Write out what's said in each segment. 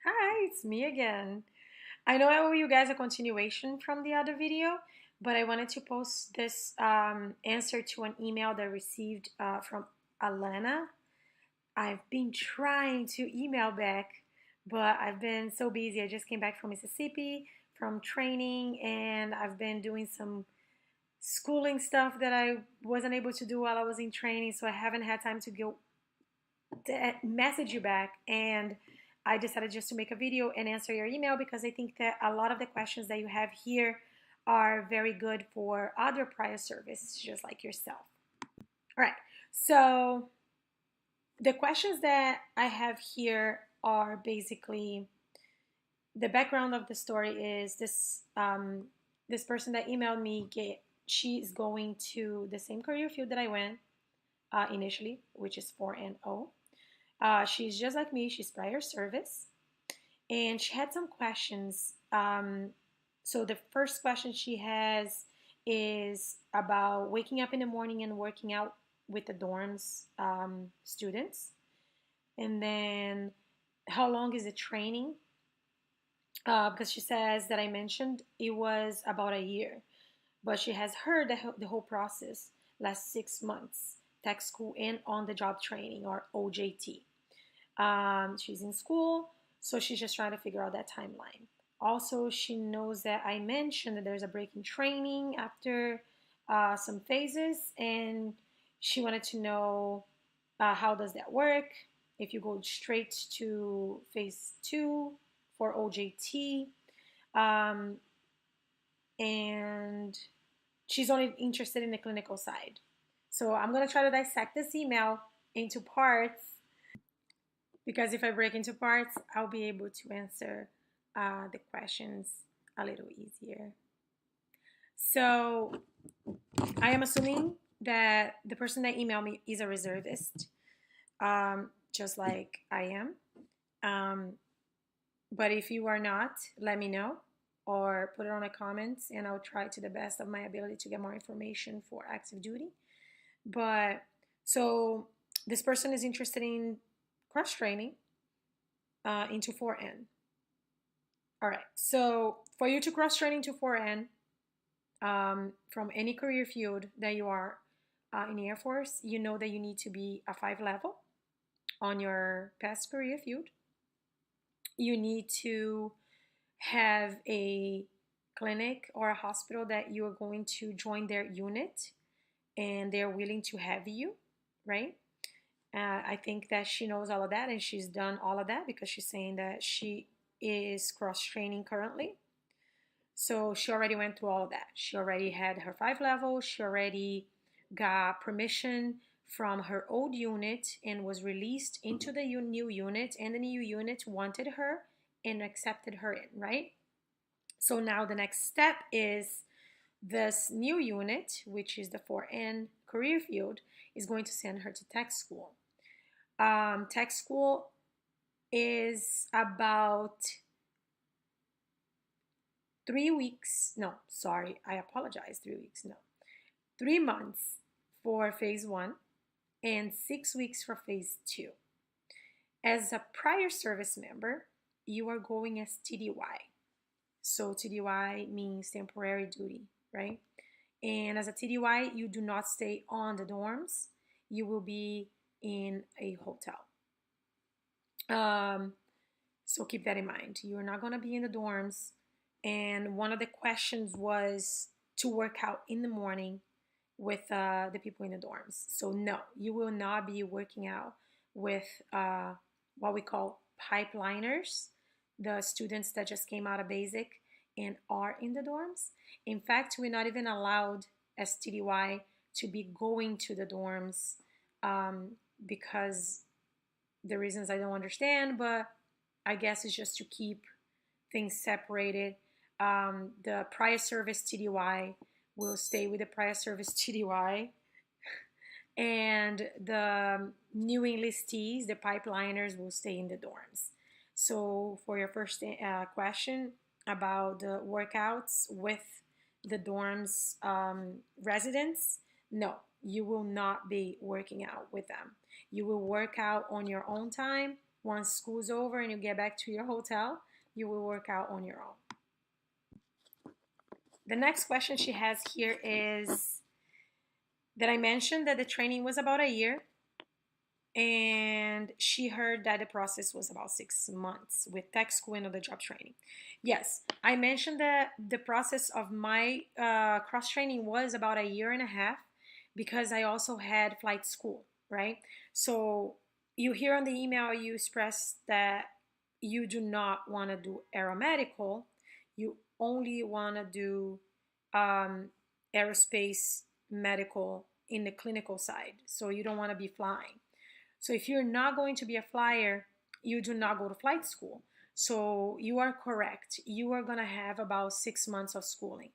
Hi, it's me again. I know I owe you guys a continuation from the other video, but I wanted to post this answer to an email that I received from Alana. I've been trying to email back, but I've been so busy. I just came back from Mississippi from training, and I've been doing some schooling stuff that I wasn't able to do while I was in training, so I haven't had time to go to message you back. And I decided just to make a video and answer your email because I think that a lot of the questions that you have here are very good for other prior service, just like yourself. All right, so the questions that I have here are basically the background of the story is this person that emailed me. She's going to the same career field that I went initially, which is 4NO. She's just like me. She's prior service, and she had some questions. So the first question she has is about waking up in the morning and working out with the dorms students, and then how long is the training? Because she says that I mentioned it was about a year, but she has heard that the whole process lasts 6 months, tech school and on the job training or OJT. She's in school, so she's just trying to figure out that timeline. Also, she knows that I mentioned that there's a break in training after some phases, and she wanted to know how does that work? If you go straight to phase two for OJT, um, and she's only interested in the clinical side. So I'm gonna try to dissect this email into parts because if I break into parts, I'll be able to answer the questions a little easier. So I am assuming that the person that emailed me is a reservist, just like I am. Um, but if you are not, let me know or put it on the comments and I'll try to the best of my ability to get more information for active duty. But so this person is interested in cross training into 4N. All right. So for you to cross train into 4N from any career field that you are in the Air Force, you know that you need to be a 5 level on your past career field. You need to have a clinic or a hospital that you are going to join their unit and they're willing to have you, right? I think that she knows all of that and she's done all of that because she's saying that she is cross training currently. So she already went through all of that. She already had her 5 level. She already got permission from her old unit and was released into the new unit, and the new unit wanted her and accepted her in, right? So now the next step is this new unit, which is the 4N career field, is going to send her to tech school. Tech school is about 3 weeks. No, sorry, I apologize. 3 weeks, no. 3 months for phase one and 6 weeks for phase two. As a prior service member, you are going as TDY. So TDY means temporary duty, right? And as a TDY, you do not stay on the dorms. You will be in a hotel. So keep that in mind. You're not going to be in the dorms. And one of the questions was to work out in the morning with the people in the dorms. So no, you will not be working out with what we call pipeliners, the students that just came out of basic and are in the dorms. In fact, we're not even allowed as TDY to be going to the dorms because the reasons I don't understand, but I guess it's just to keep things separated. The prior service TDY will stay with the prior service TDY, and the new enlistees, the pipeliners, will stay in the dorms. So for your first question about the workouts with the dorms residents, no, you will not be working out with them. You will work out on your own time Once school's over and you get back to your hotel, you will work out on your own. The next question she has here is that I mentioned that the training was about a year, and she heard that the process was about 6 months with tech school and other job training. Yes, I mentioned that the process of my cross training was about a year and a half because I also had flight school, right? So you hear on the email you expressed that you do not want to do aeromedical, you only want to do um, aerospace medical in the clinical side. So you don't want to be flying. So if you're not going to be a flyer, you do not go to flight school. So you are correct. You are going to have about 6 months of schooling.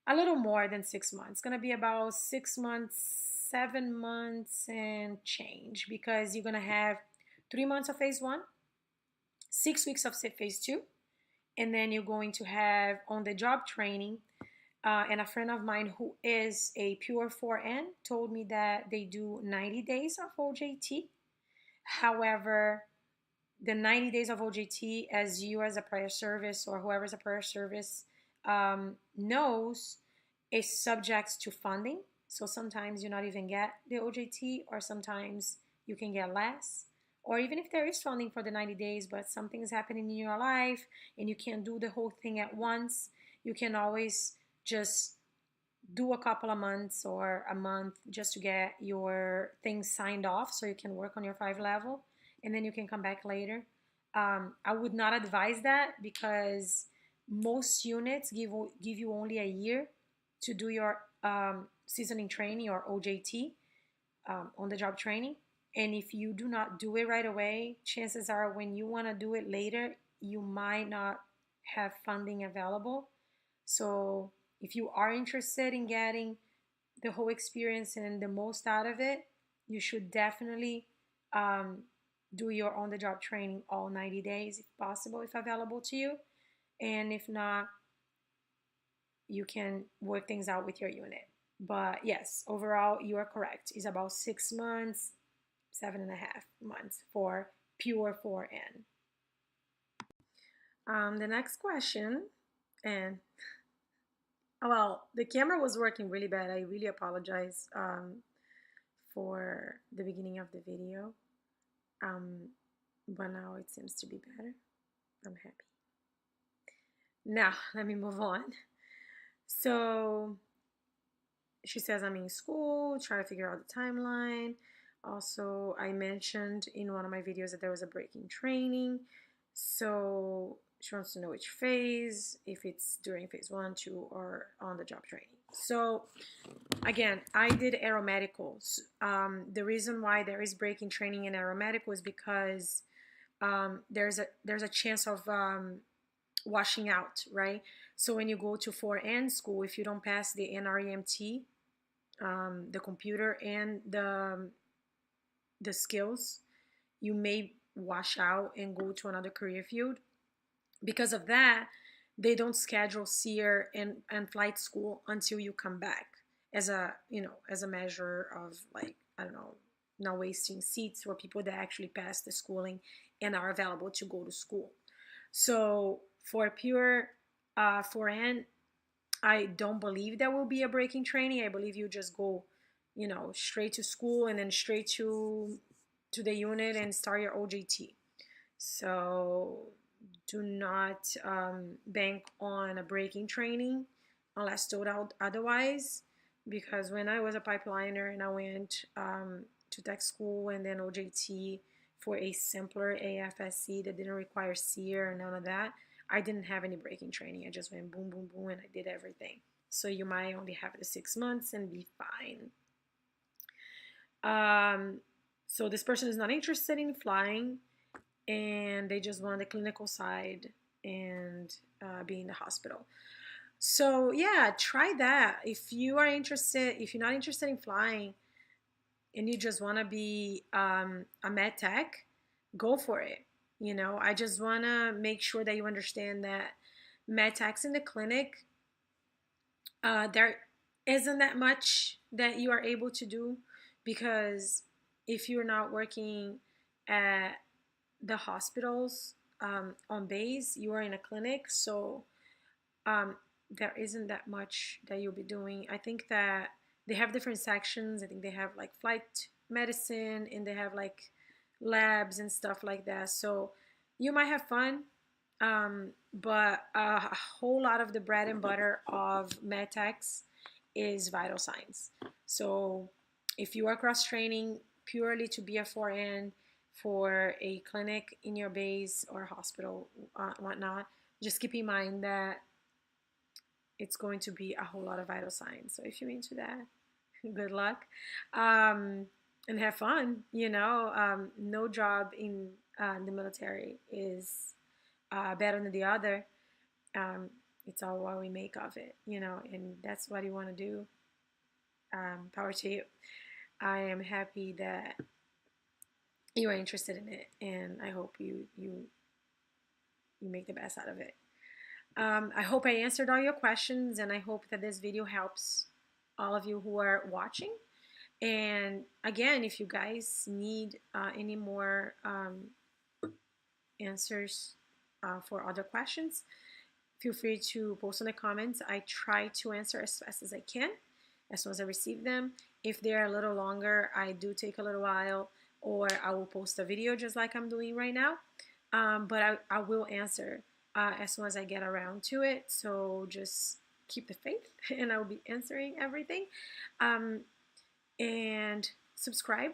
A little more than 6 months. It's going to be about 6 months, 7 months and change, because you're going to have 3 months of phase one, 6 weeks of phase two, and then you're going to have on the job training. And a friend of mine who is a pure 4N told me that they do 90 days of OJT. However, the 90 days of OJT, as you as a prior service or whoever's a prior service knows, is subject to funding. So sometimes you not even get the OJT, or sometimes you can get less. Or even if there is funding for the 90 days, but something is happening in your life and you can't do the whole thing at once, you can always just do a couple of months or a month just to get your things signed off so you can work on your 5 level, and then you can come back later. I would not advise that because most units give you only a year to do your seasoning training or OJT, on the job training. And if you do not do it right away, chances are when you want to do it later, you might not have funding available. So if you are interested in getting the whole experience and the most out of it, you should definitely do your on the job training all 90 days if possible, if available to you. And if not, you can work things out with your unit. But yes, overall, you are correct. It's about 6 months, 7.5 months for pure 4N. The next question, and well, the camera was working really bad. I really apologize for the beginning of the video. But now it seems to be better. I'm happy. Now, let me move on. So, she says I'm in school, try to figure out the timeline. Also, I mentioned in one of my videos that there was a break in training. So, she wants to know which phase, if it's during phase 1, 2, or on the job training. So, again, I did aeromedicals. The reason why there is break in training in aeromedical is because there's a chance of washing out, right? So when you go to 4N school, if you don't pass the NREMT, the computer and the skills, you may wash out and go to another career field. Because of that, they don't schedule SEER and flight school until you come back, as a measure of, like, I don't know, not wasting seats for people that actually pass the schooling and are available to go to school. So for pure 4N, I don't believe there will be a break in training. I believe you just go, straight to school and then straight to the unit and start your OJT. So do not bank on a break in training unless told out otherwise. Because when I was a pipeliner and I went to tech school and then OJT for a simpler AFSC that didn't require SEER or none of that, I didn't have any breaking training. I just went boom, boom, boom, and I did everything. So you might only have the 6 months and be fine. So this person is not interested in flying, and they just want the clinical side and be in the hospital. So yeah, try that. If you're not interested in flying and you just want to be a med tech, go for it. I just want to make sure that you understand that med techs in the clinic, there isn't that much that you are able to do, because if you're not working at the hospitals on base, you are in a clinic, so there isn't that much that you'll be doing. I think that they have different sections. I think they have like flight medicine and they have like labs and stuff like that. So you might have fun, but a whole lot of the bread and butter of medtechs is vital signs. So if you are cross training purely to be a 4N for a clinic in your base or hospital, whatnot, just keep in mind that it's going to be a whole lot of vital signs. So if you're into that, good luck, and have fun. No job in the military is better than the other. It's all what we make of it, and that's what you want to do. Power to you. I am happy that you are interested in it, and I hope you make the best out of it. I hope I answered all your questions, and I hope that this video helps all of you who are watching. And again, if you guys need any more answers for other questions, feel free to post in the comments. I try to answer as fast as I can, as soon as I receive them. If they're a little longer, I do take a little while, or I will post a video just like I'm doing right now. But I will answer as soon as I get around to it. So just keep the faith, and I will be answering everything. And subscribe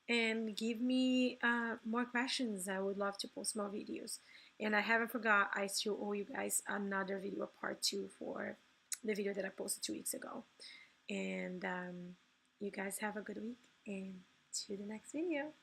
and give me more questions. I would love to post more videos. And I haven't forgot, I still owe you guys another video, part 2, for the video that I posted 2 weeks ago. And you guys have a good week, and to the next video.